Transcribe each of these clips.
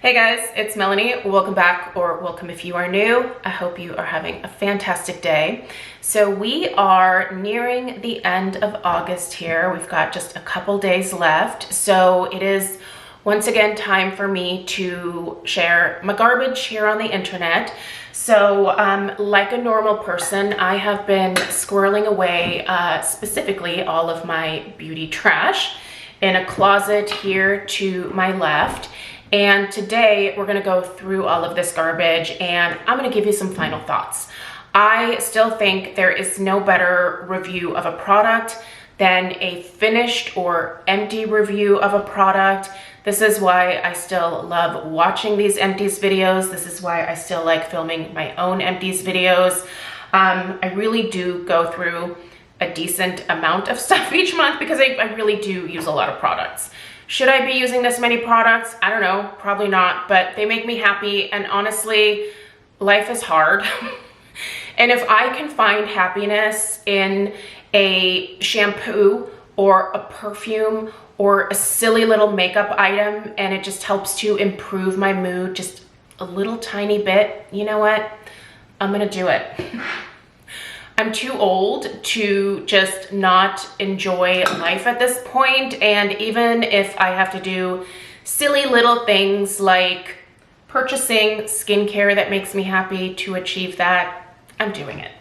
Hey guys, it's Melanie. Welcome back, or welcome if you are new. I hope you are having a fantastic day. So we are nearing the end of August here. We've got just a couple days left. So it is once again time for me to share my garbage here on the internet. So like a normal person, I have been squirreling away specifically all of my beauty trash in a closet here to my left. And today we're gonna go through all of this garbage and I'm gonna give you some final thoughts. I still think there is no better review of a product than a finished or empty review of a product. This is why I still love watching these empties videos. This is why I still like filming my own empties videos. I really do go through a decent amount of stuff each month because I really do use a lot of products. Should I be using this many products? I don't know, probably not, but they make me happy. And honestly, life is hard. And if I can find happiness in a shampoo or a perfume or a silly little makeup item, and it just helps to improve my mood just a little tiny bit, you know what? I'm gonna do it. I'm too old to just not enjoy life at this point, and even if I have to do silly little things like purchasing skincare that makes me happy to achieve that, I'm doing it.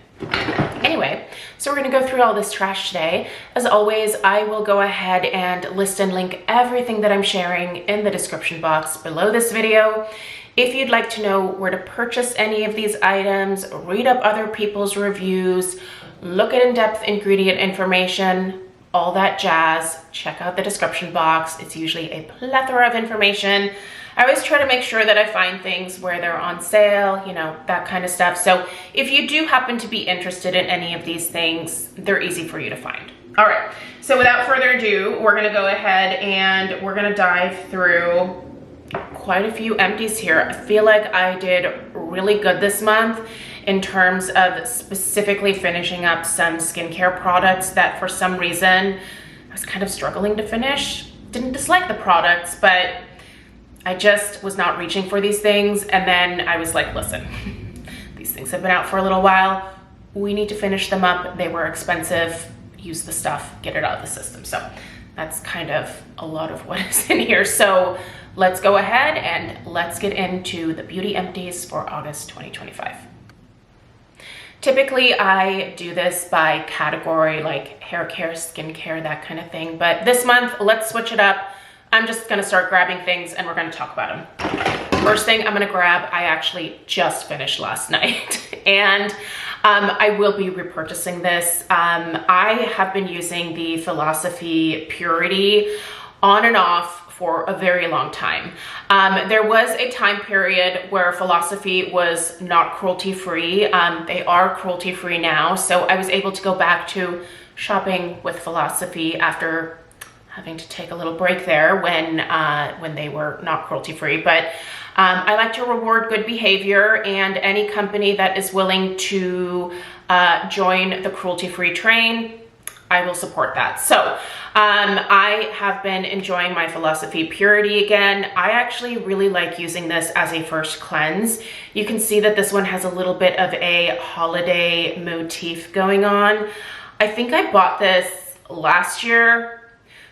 Anyway, so we're gonna go through all this trash today. As always, I will go ahead and list and link everything that I'm sharing in the description box below this video. If you'd like to know where to purchase any of these items, read up other people's reviews, look at in-depth ingredient information, all that jazz, check out the description box. It's usually a plethora of information. I always try to make sure that I find things where they're on sale, you know, that kind of stuff. So if you do happen to be interested in any of these things, they're easy for you to find. All right, so without further ado, we're gonna go ahead and we're gonna dive through quite a few empties here. I feel like I did really good this month in terms of specifically finishing up some skincare products that for some reason I was kind of struggling to finish. Didn't dislike the products, but I just was not reaching for these things. And then I was like, listen, these things have been out for a little while. We need to finish them up. They were expensive. Use the stuff, get it out of the system. So that's kind of a lot of what is in here. So let's go ahead and let's get into the beauty empties for August 2025. Typically, I do this by category, like hair care, skincare, that kind of thing. But this month, let's switch it up. I'm just gonna start grabbing things and we're gonna talk about them. First thing I'm gonna grab, I actually just finished last night. And I will be repurchasing this. I have been using the Philosophy Purity on and off for a very long time. There was a time period where Philosophy was not cruelty-free. They are cruelty-free now, so I was able to go back to shopping with Philosophy after having to take a little break there when they were not cruelty-free. But I like to reward good behavior, and any company that is willing to join the cruelty-free train, I will support that. So I have been enjoying my Philosophy Purity again. I actually really like using this as a first cleanse. You can see that this one has a little bit of a holiday motif going on. I think I bought this last year,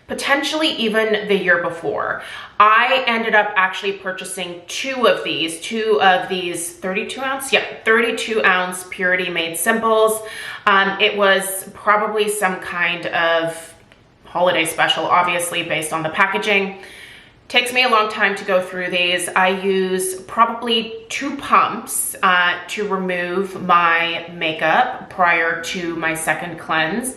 potentially even the year before. I ended up actually purchasing two of these 32 ounce, yeah, 32 ounce Purity Made Simples. It was probably some kind of holiday special, obviously based on the packaging. Takes me a long time to go through these. I use probably 2 pumps to remove my makeup prior to my second cleanse.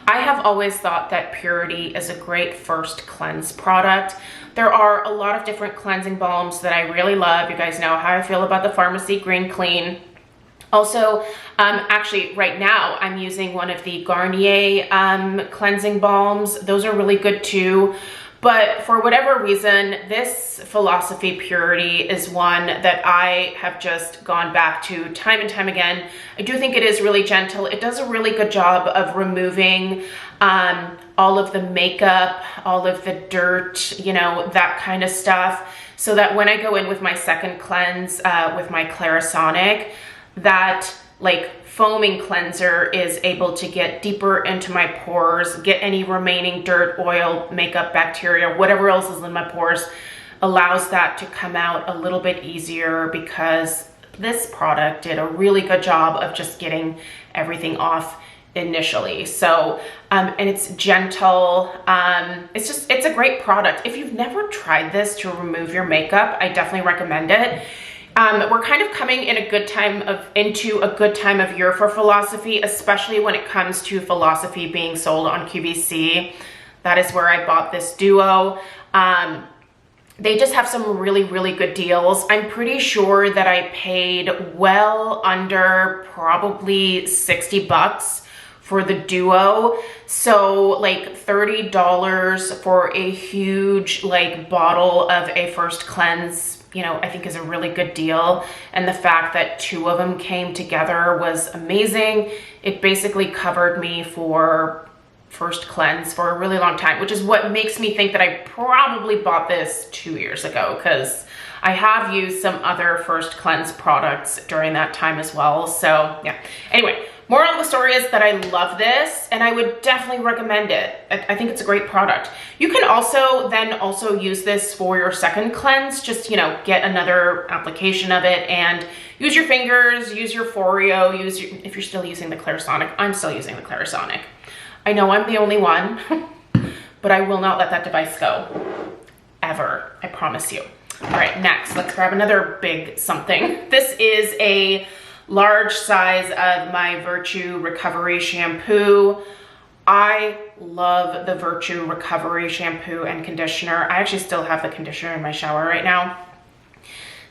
I have always thought that Purity is a great first cleanse product. There are a lot of different cleansing balms that I really love. You guys know how I feel about the Pharmacy Green Clean. Also, actually right now I'm using one of the Garnier cleansing balms. Those are really good too. But for whatever reason, this Philosophy Purity is one that I have just gone back to time and time again. I do think it is really gentle. It does a really good job of removing all of the makeup, all of the dirt, you know, that kind of stuff. So that when I go in with my second cleanse with my Clarisonic, that like foaming cleanser is able to get deeper into my pores, get any remaining dirt, oil, makeup, bacteria, whatever else is in my pores, allows that to come out a little bit easier because this product did a really good job of just getting everything off initially. So, and it's gentle. It's a great product. If you've never tried this to remove your makeup, I definitely recommend it. We're kind of coming in into a good time of year for Philosophy, especially when it comes to Philosophy being sold on QVC. That is where I bought this duo. They just have some really, really good deals. I'm pretty sure that I paid well under probably 60 bucks for the duo. So like $30 for a huge like bottle of a first cleanse, you know, I think is a really good deal. And the fact that two of them came together was amazing. It basically covered me for first cleanse for a really long time, which is what makes me think that I probably bought this 2 years ago, because I have used some other first cleanse products during that time as well. So yeah, anyway, moral of the story is that I love this and I would definitely recommend it. I think it's a great product. You can also use this for your second cleanse. Just, you know, get another application of it and use your fingers, use your Foreo, if you're still using the Clarisonic. I'm still using the Clarisonic. I know I'm the only one, but I will not let that device go, ever, I promise you. All right, next, let's grab another big something. This is a large size of my Virtue Recovery Shampoo. I love the Virtue Recovery Shampoo and Conditioner. I actually still have the conditioner in my shower right now.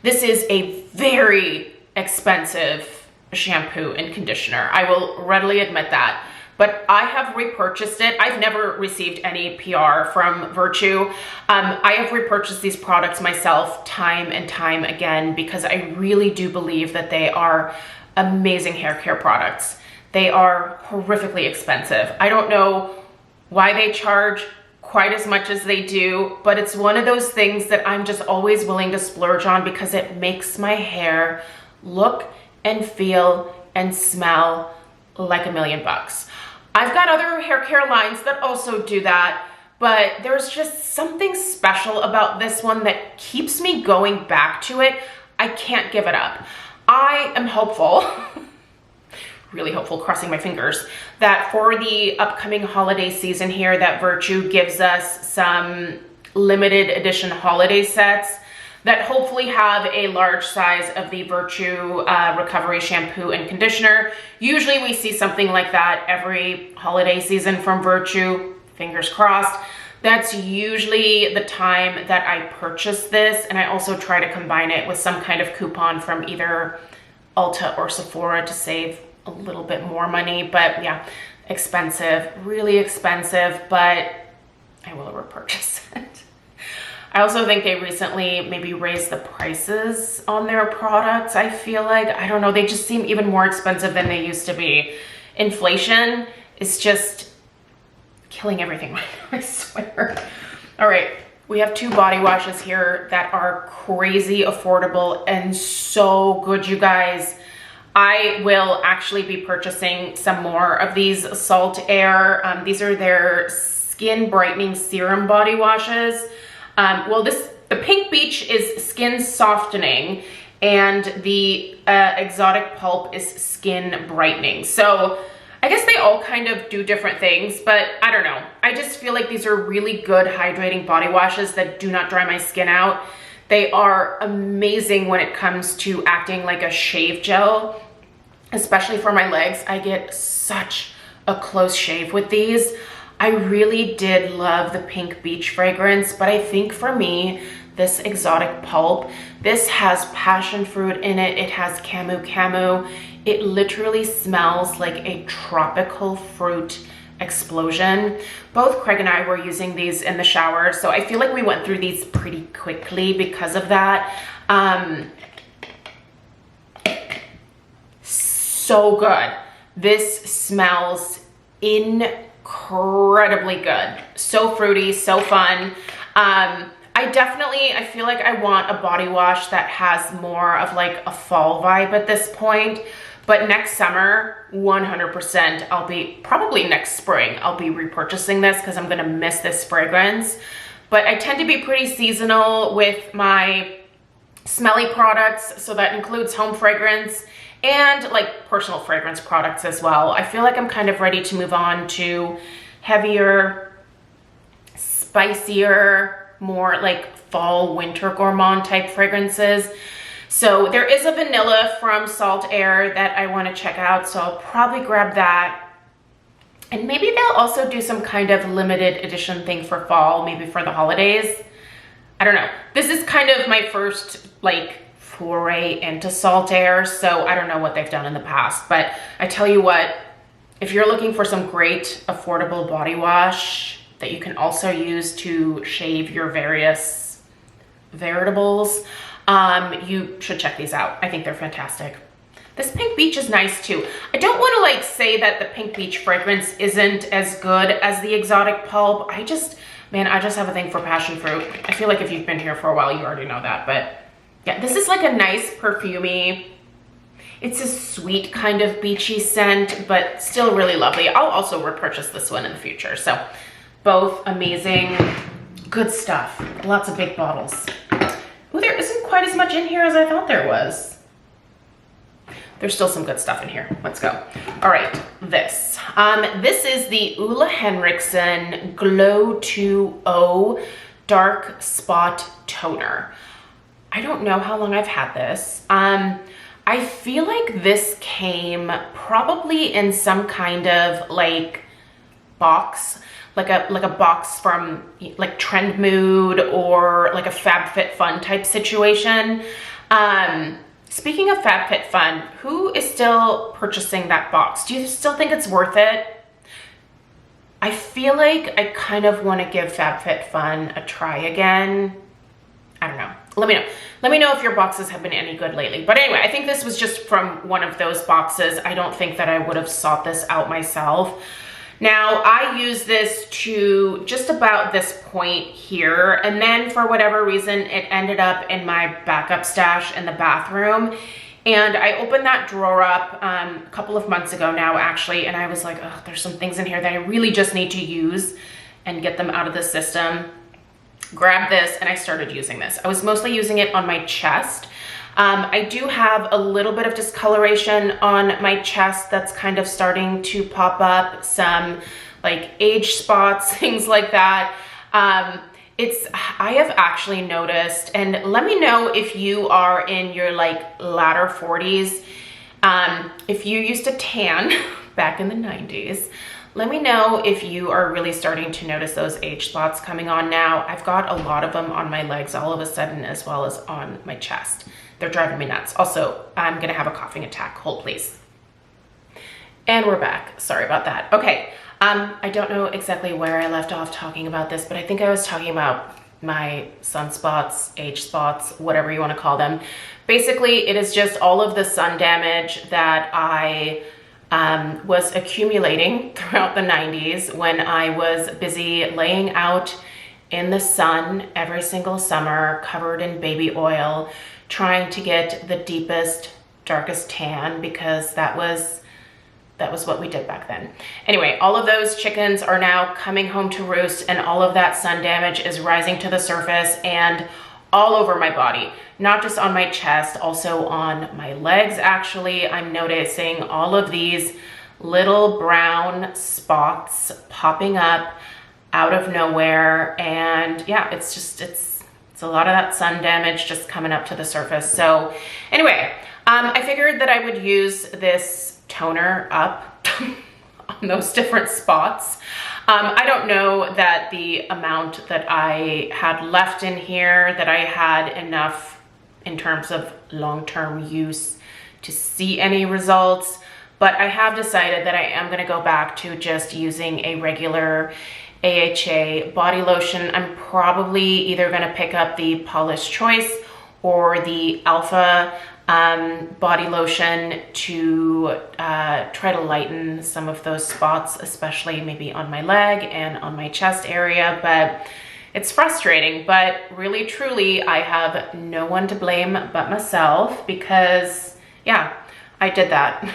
This is a very expensive shampoo and conditioner. I will readily admit that. But I have repurchased it. I've never received any PR from Virtue. I have repurchased these products myself time and time again because I really do believe that they are amazing hair care products. They are horrifically expensive. I don't know why they charge quite as much as they do, but it's one of those things that I'm just always willing to splurge on because it makes my hair look and feel and smell like $1,000,000. I've got other hair care lines that also do that, but there's just something special about this one that keeps me going back to it. I can't give it up. I am hopeful, really hopeful, crossing my fingers, that for the upcoming holiday season here, that Virtue gives us some limited edition holiday sets that hopefully have a large size of the Virtue Recovery Shampoo and Conditioner. Usually we see something like that every holiday season from Virtue, fingers crossed. That's usually the time that I purchase this, and I also try to combine it with some kind of coupon from either Ulta or Sephora to save a little bit more money. But yeah, expensive, really expensive, but I will repurchase it. I also think they recently maybe raised the prices on their products. I feel like, I don't know, they just seem even more expensive than they used to be. Inflation is just killing everything right now, I swear. All right, we have two body washes here that are crazy affordable and so good, you guys. I will actually be purchasing some more of these Salt Air. These are their skin brightening serum body washes. The Pink Beach is skin softening and the Exotic Pulp is skin brightening. So I guess they all kind of do different things, but I don't know. I just feel like these are really good hydrating body washes that do not dry my skin out. They are amazing when it comes to acting like a shave gel, especially for my legs. I get such a close shave with these. I really did love the Pink Beach fragrance, but I think for me, this Exotic Pulp, this has passion fruit in it. It has camu. It literally smells like a tropical fruit explosion. Both Craig and I were using these in the shower, so I feel like we went through these pretty quickly because of that. So good. This smells incredibly good. So fruity, so fun. I feel like I want a body wash that has more of like a fall vibe at this point. But next summer, 100%, probably next spring, I'll be repurchasing this because I'm gonna miss this fragrance. But I tend to be pretty seasonal with my smelly products, so that includes home fragrance and like personal fragrance products as well. I feel like I'm kind of ready to move on to heavier, spicier, more like fall winter gourmand type fragrances. So there is a vanilla from Salt Air that I want to check out, so I'll probably grab that. And maybe they'll also do some kind of limited edition thing for fall, maybe for the holidays. I don't know. This is kind of my first like foray into Salt Air, so I don't know what they've done in the past. But I tell you what, if you're looking for some great affordable body wash that you can also use to shave your various veritables, you should check these out. I think they're fantastic. This Pink Beach is nice too. I don't want to like say that the Pink Beach fragrance isn't as good as the Exotic Pulp. I just have a thing for passion fruit. I feel like if you've been here for a while, you already know that. But yeah, this is like a nice perfumey. It's a sweet kind of beachy scent, but still really lovely. I'll also repurchase this one in the future. So both amazing, good stuff. Lots of big bottles. Oh, there isn't quite as much in here as I thought there was. There's still some good stuff in here. Let's go. All right, this. This is the Ole Henriksen Glow 2.0 Dark Spot Toner. I don't know how long I've had this. I feel like this came probably in some kind of like box, like a box from like Trend Mood or like a FabFitFun type situation. Speaking of FabFitFun, who is still purchasing that box? Do you still think it's worth it? I feel like I kind of want to give FabFitFun a try again. I don't know. Let me know. Let me know if your boxes have been any good lately. But anyway, I think this was just from one of those boxes. I don't think that I would have sought this out myself. Now, I use this to just about this point here, and then for whatever reason, it ended up in my backup stash in the bathroom. And I opened that drawer up a couple of months ago now, actually, and I was like, oh, there's some things in here that I really just need to use and get them out of the system. Grabbed this, and I started using this. I was mostly using it on my chest. I do have a little bit of discoloration on my chest that's kind of starting to pop up, some like age spots, things like that. I have actually noticed, and let me know if you are in your like latter 40s, if you used to tan back in the 90s, let me know if you are really starting to notice those age spots coming on now. I've got a lot of them on my legs all of a sudden, as well as on my chest. They're driving me nuts. Also, I'm gonna have a coughing attack. Hold please. And we're back. Sorry about that. Okay, I don't know exactly where I left off talking about this, but I think I was talking about my sunspots, age spots, whatever you wanna call them. Basically, it is just all of the sun damage that I was accumulating throughout the 90s when I was busy laying out in the sun every single summer, covered in baby oil, trying to get the deepest, darkest tan, because that was what we did back then. Anyway, all of those chickens are now coming home to roost, and all of that sun damage is rising to the surface and all over my body, not just on my chest, also on my legs. Actually, I'm noticing all of these little brown spots popping up out of nowhere. And yeah, it's a lot of that sun damage just coming up to the surface. So anyway, I figured that I would use this toner up on those different spots. I don't know that the amount that I had left in here, that I had enough in terms of long-term use to see any results, but I have decided that I am gonna go back to just using a regular AHA body lotion. I'm probably either gonna pick up the Paula's Choice or the Alpha body lotion to try to lighten some of those spots, especially maybe on my leg and on my chest area. But it's frustrating, but really truly I have no one to blame but myself, because yeah, I did that.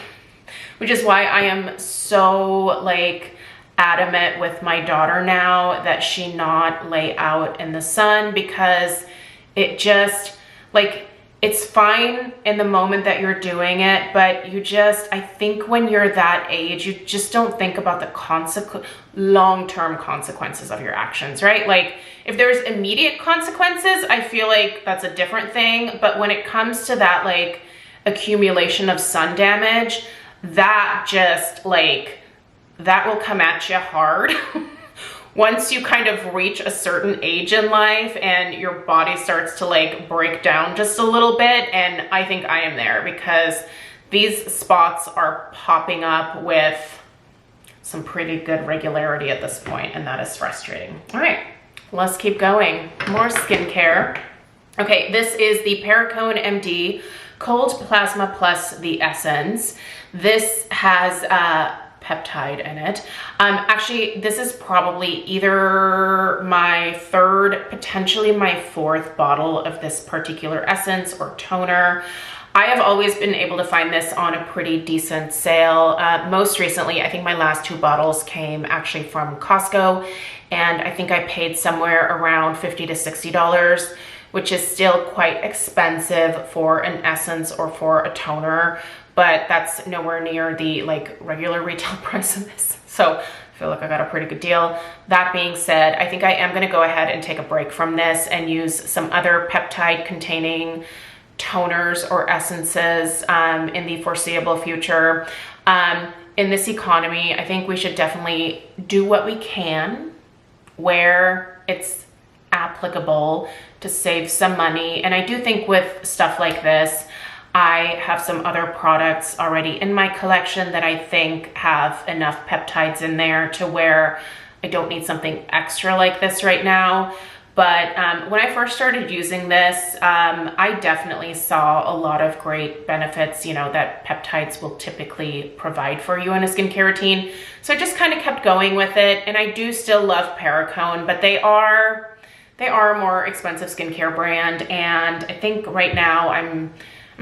Which is why I am so like adamant with my daughter now that she not lay out in the sun, because it just like, it's fine in the moment that you're doing it, but you just, I think when you're that age, you just don't think about the long-term consequences of your actions, right? Like if there's immediate consequences, I feel like that's a different thing. But when it comes to that like accumulation of sun damage, that just like, that will come at you hard. Once you kind of reach a certain age in life and your body starts to like break down just a little bit. And I think I am there, because these spots are popping up with some pretty good regularity at this point, and that is frustrating. All right, let's keep going. More skincare. Okay, this is the Rakuten MD Cold Plasma Plus the Essence. This has peptide in it. Actually, this is probably either my third, potentially my fourth bottle of this particular essence or toner. I have always been able to find this on a pretty decent sale. Most recently, I think my last 2 bottles came actually from Costco, and I think I paid somewhere around $50 to $60, which is still quite expensive for an essence or for a toner, but that's nowhere near the like regular retail price of this. So I feel like I got a pretty good deal. That being said, I think I am gonna go ahead and take a break from this and use some other peptide containing toners or essences in the foreseeable future. In this economy, I think we should definitely do what we can where it's applicable to save some money. And I do think with stuff like this, I have some other products already in my collection that I think have enough peptides in there to where I don't need something extra like this right now. But when I first started using this, I definitely saw a lot of great benefits, you know, that peptides will typically provide for you in a skincare routine. So I just kind of kept going with it. And I do still love Rakuten, but they are a more expensive skincare brand. And I think right now I'm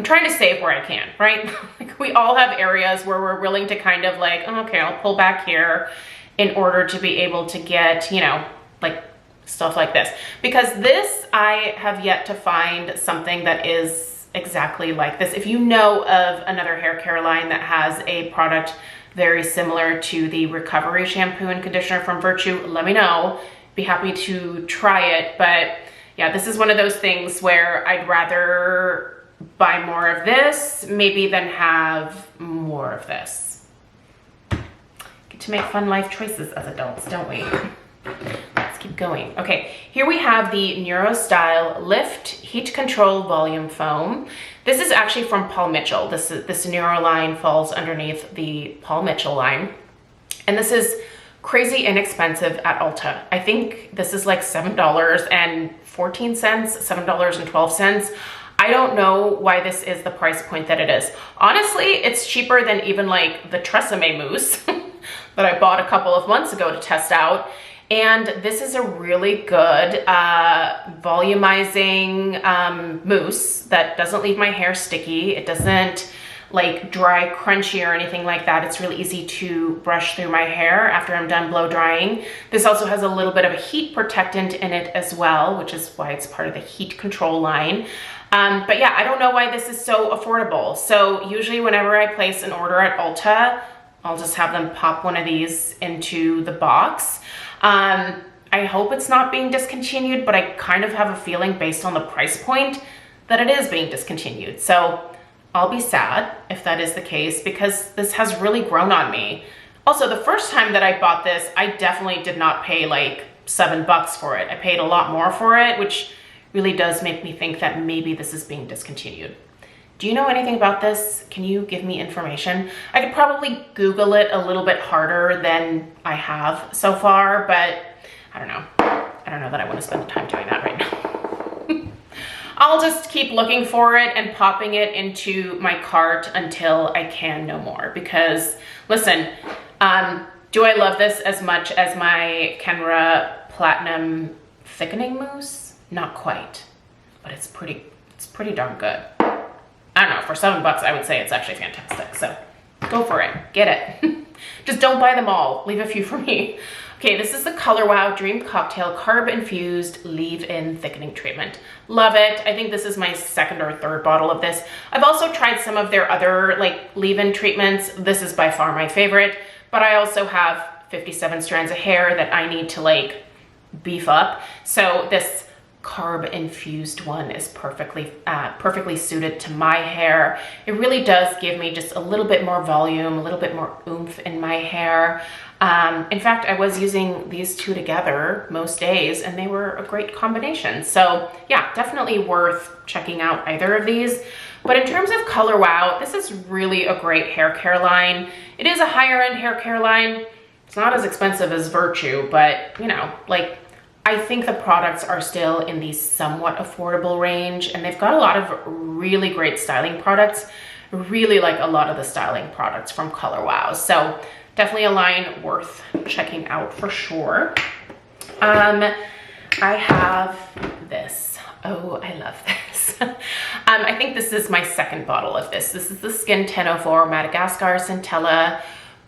trying to save where I can, right? Like we all have areas where we're willing to kind of like, oh, okay, I'll pull back here in order to be able to get, you know, like stuff like this. Because this, I have yet to find something that is exactly like this. If you know of another hair care line that has a product very similar to the Recovery Shampoo and Conditioner from Virtue, let me know. Be happy to try it. But yeah, this is one of those things where I'd rather buy more of this maybe than have more of this. Get to make fun life choices as adults, don't we? Let's keep going. Okay, here we have the NeuroStyle Lift Heat Control Volume Foam. This is actually from Paul Mitchell. This Neuro line falls underneath the Paul Mitchell line. And this is crazy inexpensive at Ulta. I think this is like $7.14, $7.12. I don't know why this is the price point that it is. Honestly, it's cheaper than even like the Tresemme mousse that I bought a couple of months ago to test out. And this is a really good volumizing mousse that doesn't leave my hair sticky. It doesn't like dry crunchy or anything like that. It's really easy to brush through my hair after I'm done blow drying. This also has a little bit of a heat protectant in it as well, which is why it's part of the heat control line. But yeah, I don't know why this is so affordable. So usually whenever I place an order at Ulta, I'll just have them pop one of these into the box. I hope it's not being discontinued, but I kind of have a feeling based on the price point that it is being discontinued. So I'll be sad if that is the case, because this has really grown on me. Also, the first time that I bought this, I definitely did not pay like $7 for it. I paid a lot more for it, which really does make me think that maybe this is being discontinued. Do you know anything about this? Can you give me information? I could probably Google it a little bit harder than I have so far, but I don't know. I don't know that I want to spend the time doing that right now. I'll just keep looking for it and popping it into my cart until I can no more. Because listen, do I love this as much as my Kenra Platinum Thickening Mousse? Not quite, but it's pretty darn good. I don't know, for $7 I would say it's actually fantastic. So go for it, get it. Just don't buy them all, leave a few for me. Okay, this is the Color Wow Dream Cocktail Carb Infused Leave-In Thickening Treatment. Love it. I think this is my second or third bottle of this. I've also tried some of their other like leave-in treatments. This is by far my favorite, but I also have 57 strands of hair that I need to like beef up. So this carb infused one is perfectly suited to my hair. It really does give me just a little bit more volume, a little bit more oomph in my hair. In fact, I was using these two together most days and they were a great combination. So yeah, definitely worth checking out either of these. But in terms of Color Wow, this is really a great hair care line. It is a higher end hair care line. It's not as expensive as Virtue, but you know, like, I think the products are still in the somewhat affordable range, and they've got a lot of really great styling products. I really like a lot of the styling products from Color Wow. So definitely a line worth checking out for sure. I have this. Oh, I love this. I think this is my second bottle of this. This is the Skin 1004 Madagascar Centella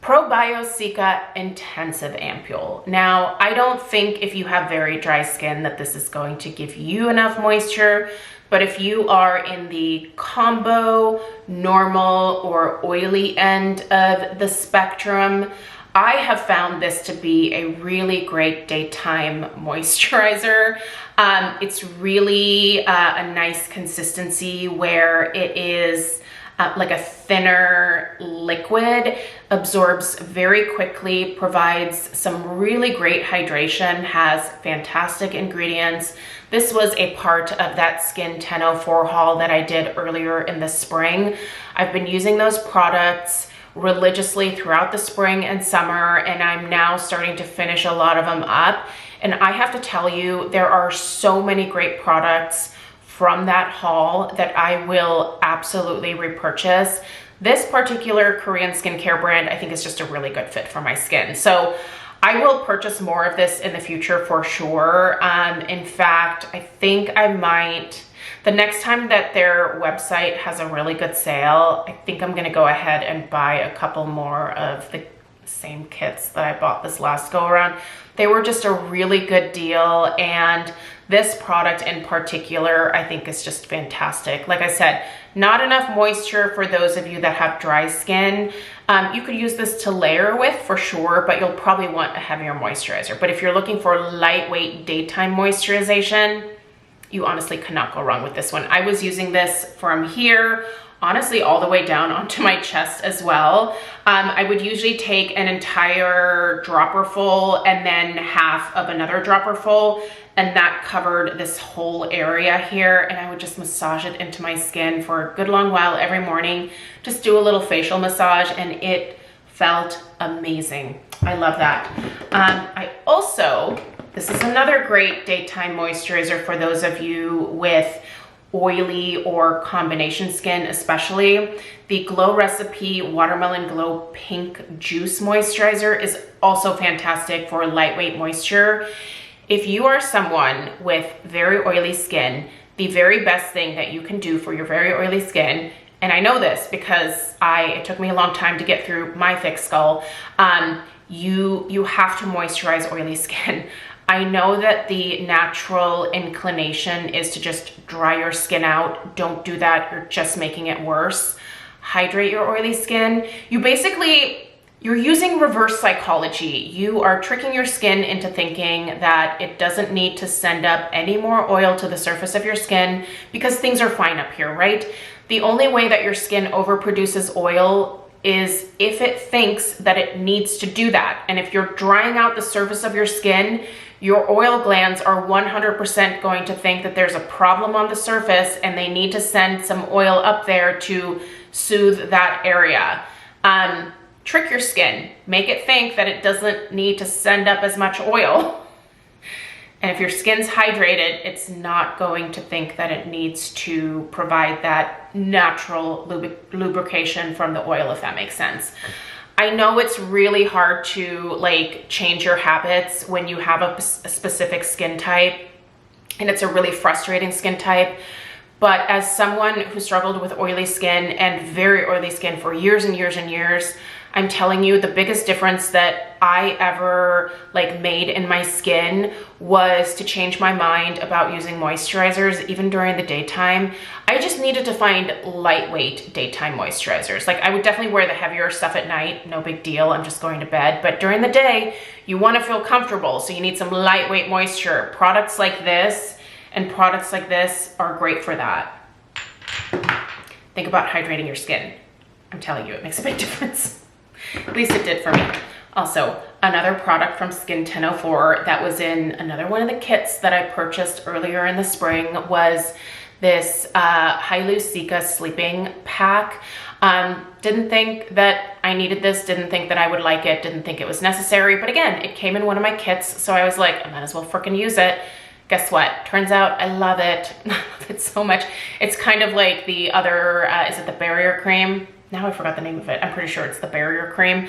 Probiotica Intensive Ampule. Now, I don't think if you have very dry skin that this is going to give you enough moisture, but if you are in the combo, normal, or oily end of the spectrum, I have found this to be a really great daytime moisturizer. It's really a nice consistency where it is like a thinner liquid, absorbs very quickly, provides some really great hydration, has fantastic ingredients. This was a part of that Skin 1004 haul that I did earlier in the spring. I've been using those products religiously throughout the spring and summer, and I'm now starting to finish a lot of them up. And I have to tell you, there are so many great products from that haul that I will absolutely repurchase. This particular Korean skincare brand, I think, is just a really good fit for my skin. So I will purchase more of this in the future for sure. In fact, I think I might, the next time that their website has a really good sale, I think I'm gonna go ahead and buy a couple more of the same kits that I bought this last go around. They were just a really good deal, and this product in particular, I think, is just fantastic. Like I said, not enough moisture for those of you that have dry skin. You could use this to layer with for sure, but you'll probably want a heavier moisturizer. But if you're looking for lightweight daytime moisturization, you honestly cannot go wrong with this one. I was using this from here, honestly, all the way down onto my chest as well. I would usually take an entire dropper full and then half of another dropper full, and that covered this whole area here, and I would just massage it into my skin for a good long while every morning. Just do a little facial massage, and it felt amazing. I love that. I also, this is another great daytime moisturizer for those of you with oily or combination skin, especially. The Glow Recipe Watermelon Glow Pink Juice Moisturizer is also fantastic for lightweight moisture. If you are someone with very oily skin, the very best thing that you can do for your very oily skin, and I know this because it took me a long time to get through my thick skull, you have to moisturize oily skin. I know that the natural inclination is to just dry your skin out. Don't do that, you're just making it worse. Hydrate your oily skin. You're using reverse psychology. You are tricking your skin into thinking that it doesn't need to send up any more oil to the surface of your skin because things are fine up here, right? The only way that your skin overproduces oil is if it thinks that it needs to do that. And if you're drying out the surface of your skin, your oil glands are 100% going to think that there's a problem on the surface and they need to send some oil up there to soothe that area. Trick your skin. Make it think that it doesn't need to send up as much oil. And if your skin's hydrated, it's not going to think that it needs to provide that natural lubrication from the oil, if that makes sense. I know it's really hard to like change your habits when you have a specific skin type, and it's a really frustrating skin type. But as someone who struggled with oily skin and very oily skin for years and years and years, I'm telling you, the biggest difference that I ever like made in my skin was to change my mind about using moisturizers even during the daytime. I just needed to find lightweight daytime moisturizers. Like I would definitely wear the heavier stuff at night, no big deal, I'm just going to bed. But during the day, you want to feel comfortable, so you need some lightweight moisture. Products like this and products like this are great for that. Think about hydrating your skin. I'm telling you, it makes a big difference. At least it did for me. Also, another product from Skin 1004 that was in another one of the kits that I purchased earlier in the spring was this Hylucica sleeping pack. Didn't think that I needed this, didn't think that I would like it, didn't think it was necessary. But again, it came in one of my kits, so I was like, I might as well freaking use it. Guess what? Turns out I love it. I love it so much. It's kind of like the other, is it the barrier cream? Now I forgot the name of it. I'm pretty sure it's the barrier cream.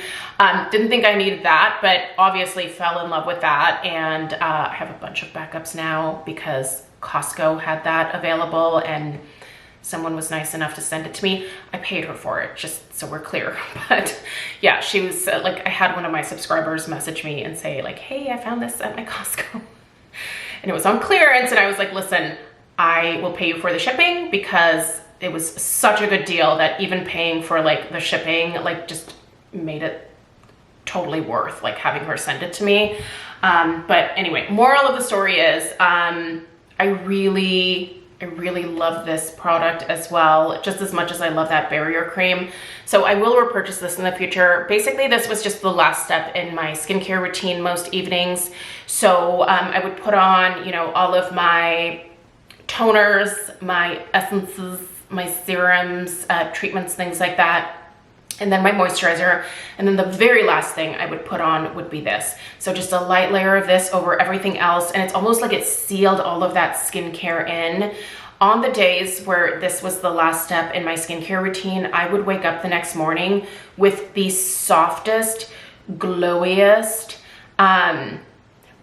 Didn't think I needed that, but obviously fell in love with that. And I have a bunch of backups now because Costco had that available and someone was nice enough to send it to me. I paid her for it, just so we're clear. But yeah, she was like, I had one of my subscribers message me and say like, hey, I found this at my Costco. And it was on clearance. And I was like, listen, I will pay you for the shipping because it was such a good deal that even paying for like the shipping, like just made it totally worth like having her send it to me. But anyway, moral of the story is, I really love this product as well, just as much as I love that barrier cream. So I will repurchase this in the future. Basically, this was just the last step in my skincare routine most evenings. So I would put on, you know, all of my toners, my essences, my serums, treatments, things like that, and then my moisturizer. And then the very last thing I would put on would be this. So just a light layer of this over everything else. And it's almost like it sealed all of that skincare in. On the days where this was the last step in my skincare routine, I would wake up the next morning with the softest, glowiest,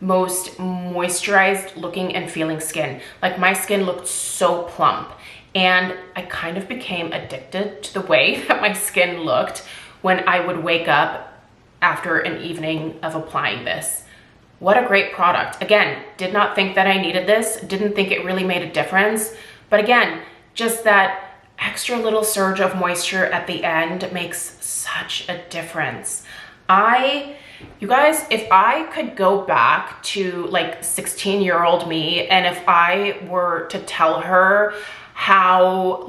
most moisturized looking and feeling skin. Like my skin looked so plump. And I kind of became addicted to the way that my skin looked when I would wake up after an evening of applying this. What a great product. Again, did not think that I needed this, didn't think it really made a difference. But again, just that extra little surge of moisture at the end makes such a difference. You guys, if I could go back to like 16-year-old me, and if I were to tell her how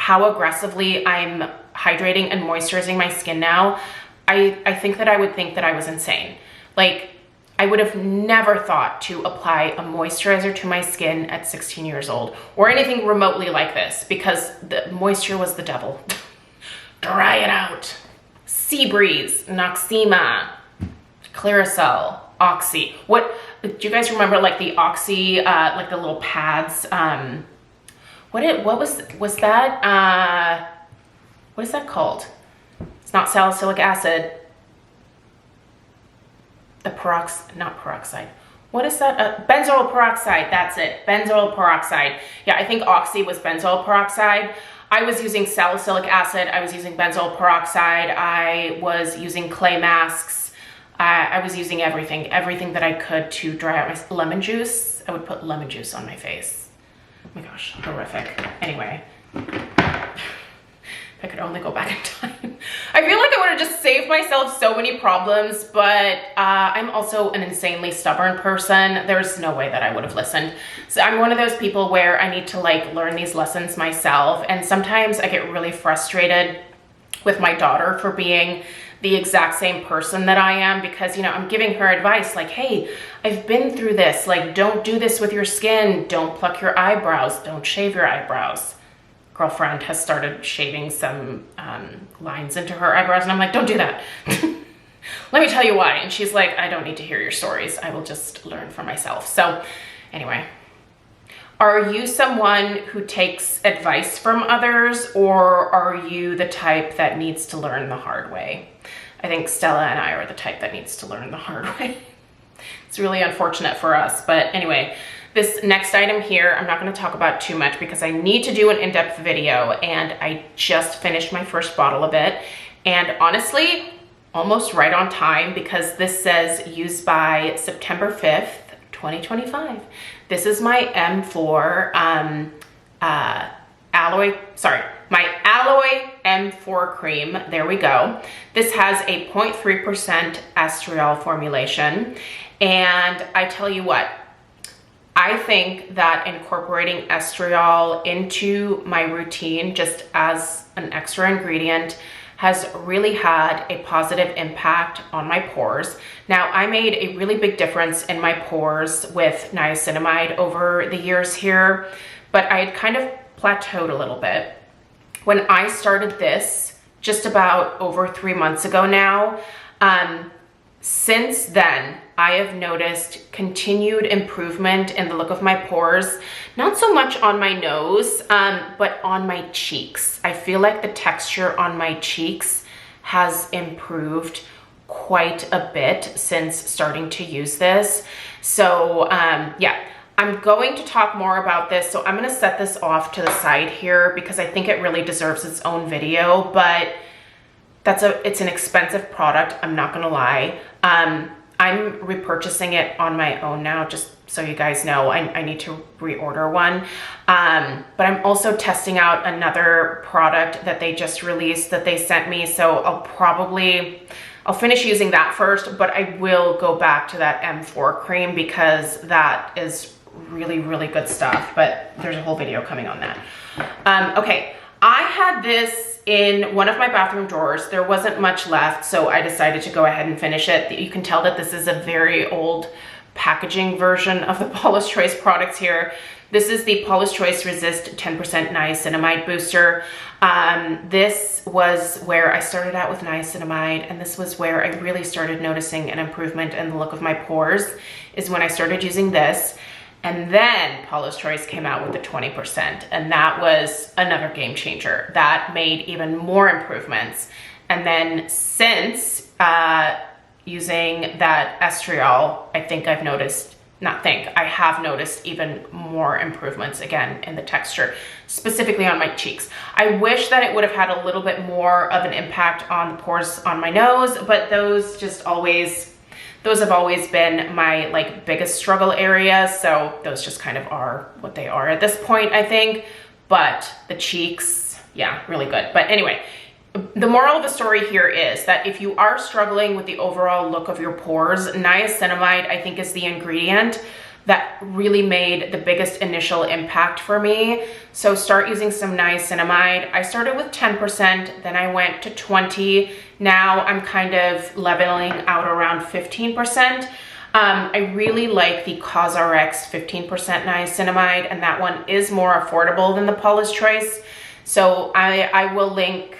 aggressively I'm hydrating and moisturizing my skin now, I think that I would think that I was insane. Like, I would have never thought to apply a moisturizer to my skin at 16 years old or anything remotely like this, because the moisture was the devil. Dry it out. Sea Breeze, Noxema, Clearasil, Oxy. What, do you guys remember like the Oxy, like the little pads? What was that? What is that called? It's not salicylic acid. Not peroxide. What is that? Benzoyl peroxide, that's it, benzoyl peroxide. Yeah, I think Oxy was benzoyl peroxide. I was using salicylic acid, I was using benzoyl peroxide, I was using clay masks, I was using everything that I could to dry out my lemon juice. I would put lemon juice on my face. Oh my gosh, horrific. Anyway, if I could only go back in time. I feel like I would have just saved myself so many problems, but I'm also an insanely stubborn person. There's no way that I would have listened. So I'm one of those people where I need to like learn these lessons myself. And sometimes I get really frustrated with my daughter for being the exact same person that I am, because, you know, I'm giving her advice like, hey, I've been through this. Like, don't do this with your skin. Don't pluck your eyebrows. Don't shave your eyebrows. Girlfriend has started shaving some lines into her eyebrows, and I'm like, don't do that. Let me tell you why. And she's like, I don't need to hear your stories. I will just learn for myself. So anyway, are you someone who takes advice from others, or are you the type that needs to learn the hard way? I think Stella and I are the type that needs to learn the hard way. It's really unfortunate for us. But anyway, this next item here, I'm not going to talk about too much because I need to do an in-depth video, and I just finished my first bottle of it. And honestly, almost right on time, because this says used by September 5th, 2025. This is my M4 my Alloy M4 cream. There we go. This has a 0.3% Estriol formulation. And I tell you what, I think that incorporating Estriol into my routine just as an extra ingredient has really had a positive impact on my pores. Now, I made a really big difference in my pores with niacinamide over the years here, but I had kind of plateaued a little bit. When I started this just about over 3 months ago now, since then, I have noticed continued improvement in the look of my pores, not so much on my nose, but on my cheeks. I feel like the texture on my cheeks has improved quite a bit since starting to use this. So yeah, I'm going to talk more about this. So I'm gonna set this off to the side here because I think it really deserves its own video, but it's an expensive product, I'm not gonna lie. I'm repurchasing it on my own now, just so you guys know. I need to reorder one. But I'm also testing out another product that they just released that they sent me. So I'll finish using that first, but I will go back to that M4 cream because that is really, really good stuff. But there's a whole video coming on that. Okay, I had this in one of my bathroom drawers. There wasn't much left, so I decided to go ahead and finish it. You can tell that this is a very old packaging version of the Paula's Choice products here. This is the Paula's Choice Resist 10% Niacinamide Booster. This was where I started out with niacinamide, and this was where I really started noticing an improvement in the look of my pores, is when I started using this. And then Paula's Choice came out with the 20%, and that was another game changer. That made even more improvements. And then since using that Estriol, I have noticed even more improvements again in the texture, specifically on my cheeks. I wish that it would have had a little bit more of an impact on the pores on my nose, but those have always been my like biggest struggle areas. So those just kind of are what they are at this point, I think. But the cheeks, yeah, really good. But anyway, the moral of the story here is that if you are struggling with the overall look of your pores, niacinamide, I think, is the ingredient that really made the biggest initial impact for me. So start using some niacinamide. I started with 10%, then I went to 20. Now I'm kind of leveling out around 15%. I really like the CosRx 15% niacinamide, and that one is more affordable than the Paula's Choice. So I'll link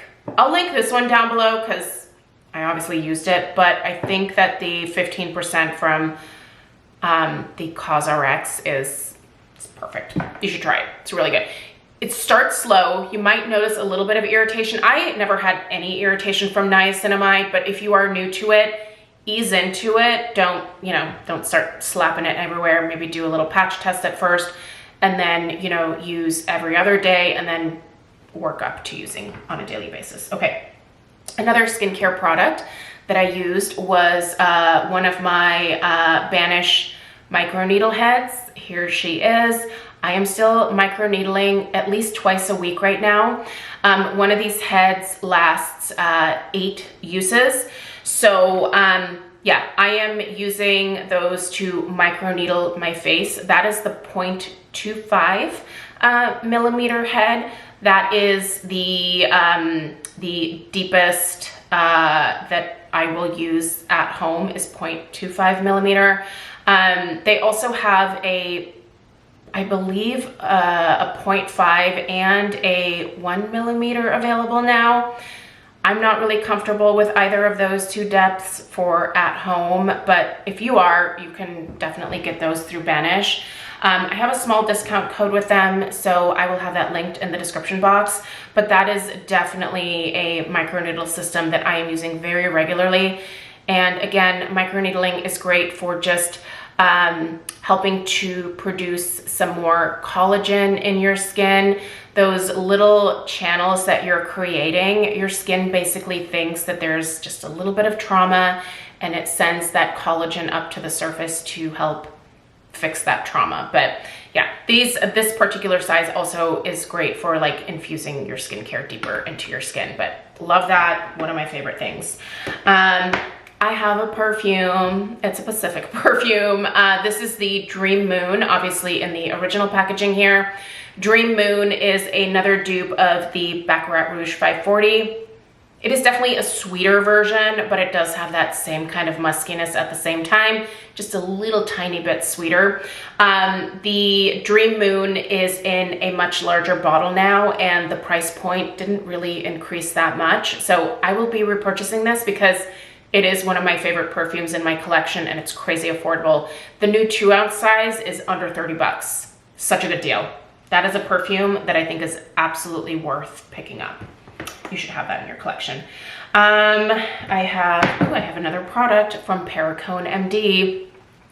this one down below because I obviously used it, but I think that the 15% from the CosRx is perfect. You should try it. It's really good. It starts slow. You might notice a little bit of irritation. I never had any irritation from niacinamide, but if you are new to it, ease into it. Don't start slapping it everywhere. Maybe do a little patch test at first, and then, use every other day, and then work up to using on a daily basis. Okay. Another skincare product that I used was one of my Banish microneedle heads. Here she is. I am still microneedling at least twice a week right now. One of these heads lasts 8 uses. So yeah, I am using those to microneedle my face. That is the 0.25 millimeter head. That is the deepest that I will use at home is 0.25 millimeter. They also have I believe a 0.5 and a 1 millimeter available now. I'm not really comfortable with either of those two depths for at home, but if you are, you can definitely get those through Banish. I have a small discount code with them, so I will have that linked in the description box, but that is definitely a microneedle system that I am using very regularly. And again, microneedling is great for just helping to produce some more collagen in your skin. Those little channels that you're creating, your skin basically thinks that there's just a little bit of trauma, and it sends that collagen up to the surface to help fix that trauma. But yeah, this particular size also is great for like infusing your skincare deeper into your skin, but love that. One of my favorite things. I have a perfume. It's a Pacific perfume. This is the Dream Moon, obviously in the original packaging here. Dream Moon is another dupe of the Baccarat Rouge 540. It is definitely a sweeter version, but it does have that same kind of muskiness at the same time, just a little tiny bit sweeter. The Dream Moon is in a much larger bottle now, and the price point didn't really increase that much. So I will be repurchasing this because it is one of my favorite perfumes in my collection, and it's crazy affordable. The new 2-ounce size is under 30 bucks. Such a good deal. That is a perfume that I think is absolutely worth picking up. You should have that in your collection. I have another product from Paracone MD.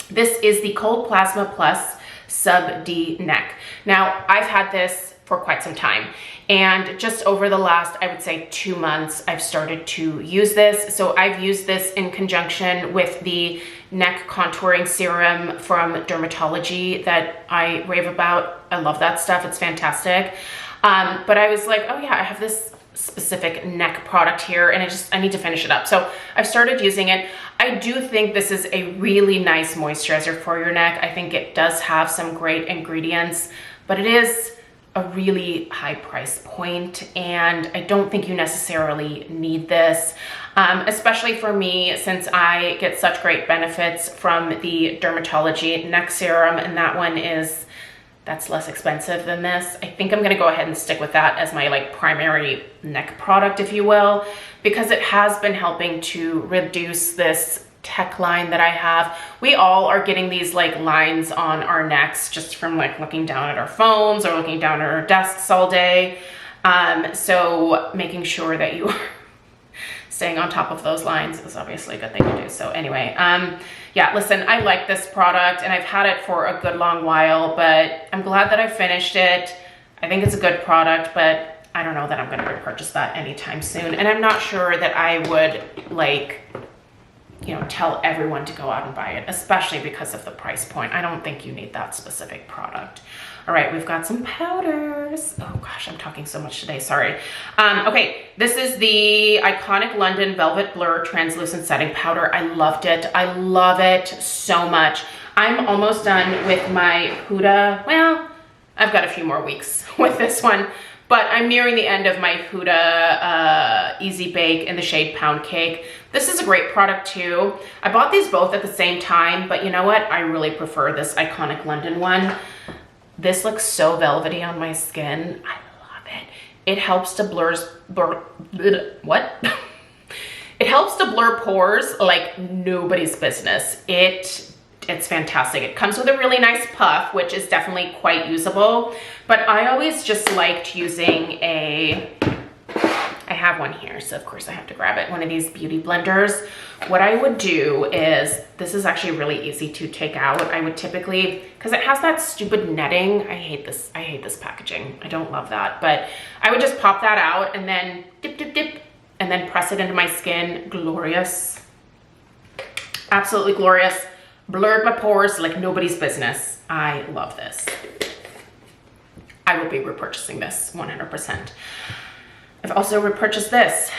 This is the Cold Plasma Plus Sub D Neck. Now, I've had this for quite some time, and just over the last, I would say 2 months, I've started to use this. So I've used this in conjunction with the neck contouring serum from Dermatology that I rave about. I love that stuff. It's fantastic. But I was like, oh yeah, I have this specific neck product here, and I need to finish it up. So I've started using it. I do think this is a really nice moisturizer for your neck. I think it does have some great ingredients, but it is a really high price point, and I don't think you necessarily need this, especially for me, since I get such great benefits from the Dermatology neck serum, and that's less expensive than this. I think I'm gonna go ahead and stick with that as my like primary neck product, if you will, because it has been helping to reduce this tech line that I have. We all are getting these like lines on our necks just from like looking down at our phones or looking down at our desks all day. So making sure that you are staying on top of those lines is obviously a good thing to do. So anyway, yeah, listen, I like this product and I've had it for a good long while, but I'm glad that I finished it. I think it's a good product, but I don't know that I'm gonna repurchase that anytime soon. And I'm not sure that I would like, you know, tell everyone to go out and buy it, especially because of the price point. I don't think you need that specific product. All right, we've got some powders. Oh gosh, I'm talking so much today, sorry. Okay, this is the Iconic London Velvet Blur Translucent Setting Powder. I loved it. I love it so much. I'm almost done with my Huda. Well, I've got a few more weeks with this one, but I'm nearing the end of my Huda Easy Bake in the shade Pound Cake. This is a great product too. I bought these both at the same time, but you know what? I really prefer this Iconic London one. This looks so velvety on my skin. I love it. It helps to It helps to blur pores like nobody's business. It's fantastic. It comes with a really nice puff, which is definitely quite usable, but I always just liked using I have one here, so of course I have to grab it, one of these beauty blenders. What I would do is, this is actually really easy to take out. I would typically, because it has that stupid netting, I hate this packaging. I don't love that, but I would just pop that out and then dip, dip, dip, and then press it into my skin. Glorious. Absolutely glorious. Blurred my pores like nobody's business. I love this. I will be repurchasing this 100%. I've also repurchased this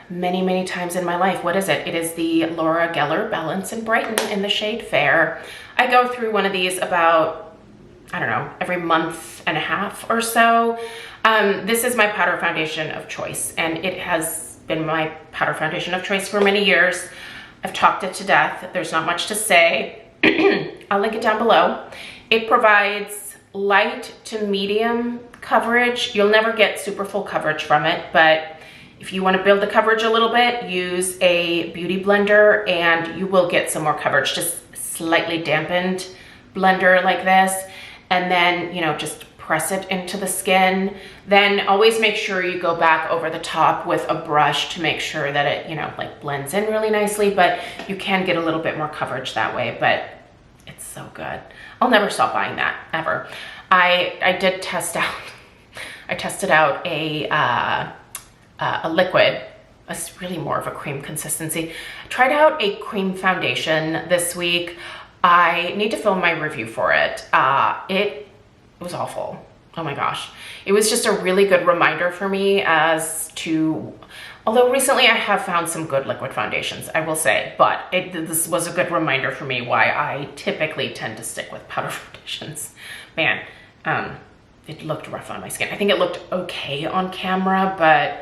many, many times in my life. What is it? It is the Laura Geller Balance and Brighten in the shade Fair. I go through one of these about I don't know, every month and a half or so. This is my powder foundation of choice, and it has been my powder foundation of choice for many years. I've talked it to death. There's not much to say. I'll link it down below. It provides light to medium coverage. You'll never get super full coverage from it, but if you want to build the coverage a little bit, use a beauty blender and you will get some more coverage, just slightly dampened blender like this. And then, you know, just press it into the skin. Then always make sure you go back over the top with a brush to make sure that it, you know, like blends in really nicely, but you can get a little bit more coverage that way, but it's so good. I'll never stop buying that, ever. I did test out, I tested out a liquid. It's really more of a cream consistency. I tried out a cream foundation this week. I need to film my review for it. It was awful. Oh my gosh. It was just a really good reminder for me as to, although recently I have found some good liquid foundations, I will say, but this was a good reminder for me why I typically tend to stick with powder foundations. Man, it looked rough on my skin. I think it looked okay on camera, but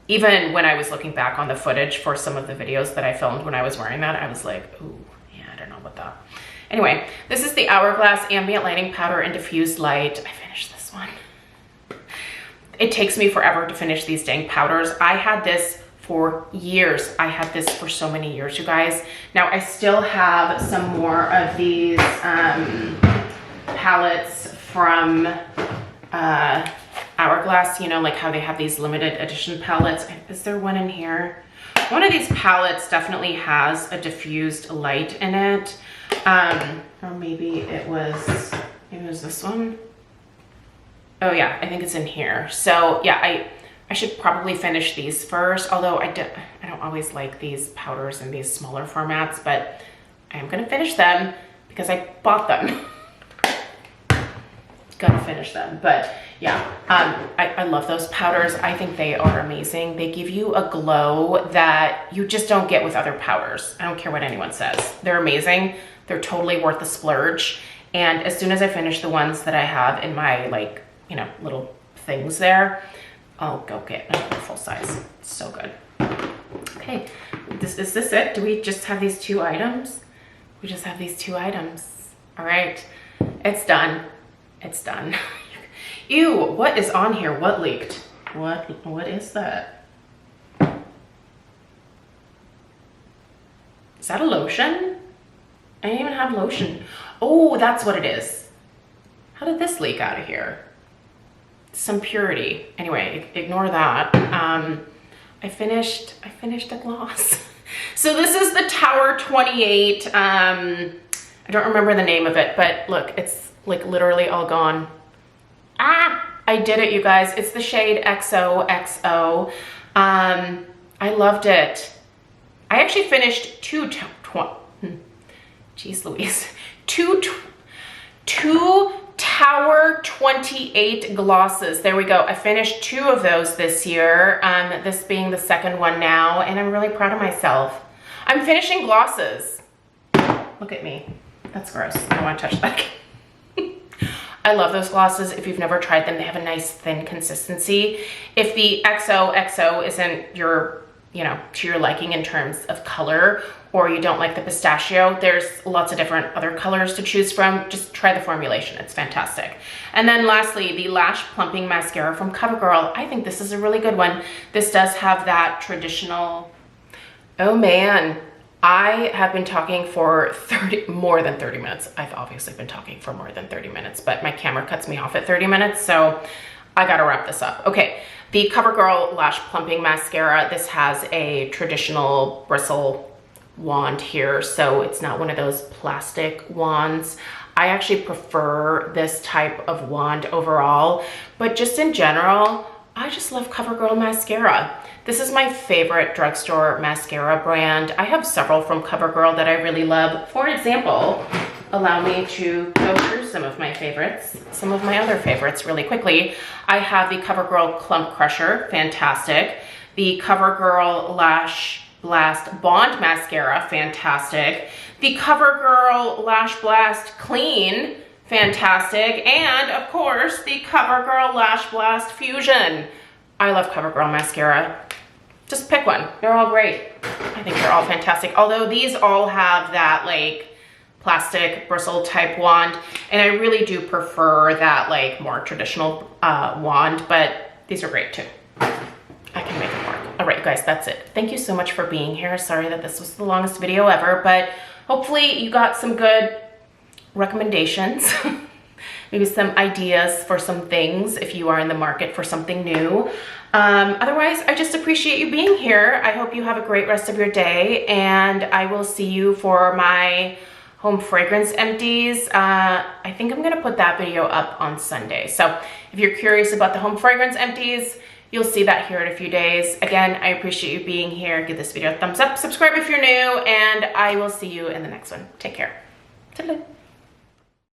even when I was looking back on the footage for some of the videos that I filmed when I was wearing that, I was like, ooh, yeah, I don't know about that. Anyway, this is the Hourglass Ambient Lighting Powder and Diffused Light. I finished this one. It takes me forever to finish these dang powders. I had this for years. I had this for so many years, you guys. Now, I still have some more of these palettes from Hourglass, you know, like how they have these limited edition palettes. Is there one in here? One of these palettes definitely has a diffused light in it. Or maybe it was this one. Oh yeah, I think it's in here. So yeah, I should probably finish these first, although I don't always like these powders in these smaller formats, but I am gonna finish them because I bought them. Gonna finish them, but yeah, I love those powders. I think they are amazing. They give you a glow that you just don't get with other powders. I don't care what anyone says. They're amazing. They're totally worth the splurge. And as soon as I finish the ones that I have in my, like, you know, little things there, I'll go get another full size. It's so good. Okay, is this it? Do we just have these two items? We just have these two items. All right, it's done. It's done. Ew, what is on here? What leaked? What is that? Is that a lotion? I didn't even have lotion. Oh, that's what it is. How did this leak out of here? Some purity. Anyway, ignore that. I finished the gloss. So this is the Tower 28. I don't remember the name of it, but look, it's like literally all gone. Ah, I did it, you guys. It's the shade XOXO. I loved it. I actually finished two Tower 28 glosses. There we go. I finished 2 of those this year, this being the second one now, and I'm really proud of myself. I'm finishing glosses. Look at me. That's gross. I don't want to touch that. I love those glosses. If you've never tried them, they have a nice thin consistency. If the XOXO isn't your, you know, to your liking in terms of color, or you don't like the pistachio, there's lots of different other colors to choose from. Just try the formulation, it's fantastic. And then lastly, the Lash Plumping Mascara from CoverGirl. I think this is a really good one. This does have that traditional, oh man, I have been talking for more than 30 minutes. I've obviously been talking for more than 30 minutes, but my camera cuts me off at 30 minutes, so I gotta wrap this up. Okay, the CoverGirl Lash Plumping Mascara. This has a traditional bristle wand here, so it's not one of those plastic wands. I actually prefer this type of wand overall, but just in general, I just love CoverGirl mascara. This is my favorite drugstore mascara brand. I have several from CoverGirl that I really love. For example, allow me to go through some of my favorites, some of my other favorites really quickly. I have the CoverGirl Clump Crusher, fantastic. The CoverGirl Lash Blast Bond Mascara, fantastic. The CoverGirl Lash Blast Clean, fantastic. And of course, the CoverGirl Lash Blast Fusion. I love CoverGirl mascara. Just pick one. They're all great. I think they're all fantastic. Although these all have that like plastic bristle type wand, and I really do prefer that like more traditional wand, but these are great too. I can make it work. All right, guys, that's it. Thank you so much for being here. Sorry that this was the longest video ever, but hopefully you got some good recommendations, maybe some ideas for some things if you are in the market for something new. Otherwise, I just appreciate you being here. I hope you have a great rest of your day, and I will see you for my home fragrance empties. I think I'm gonna put that video up on Sunday. So if you're curious about the home fragrance empties, you'll see that here in a few days. Again, I appreciate you being here. Give this video a thumbs up, subscribe if you're new, and I will see you in the next one. Take care. Toodaloo.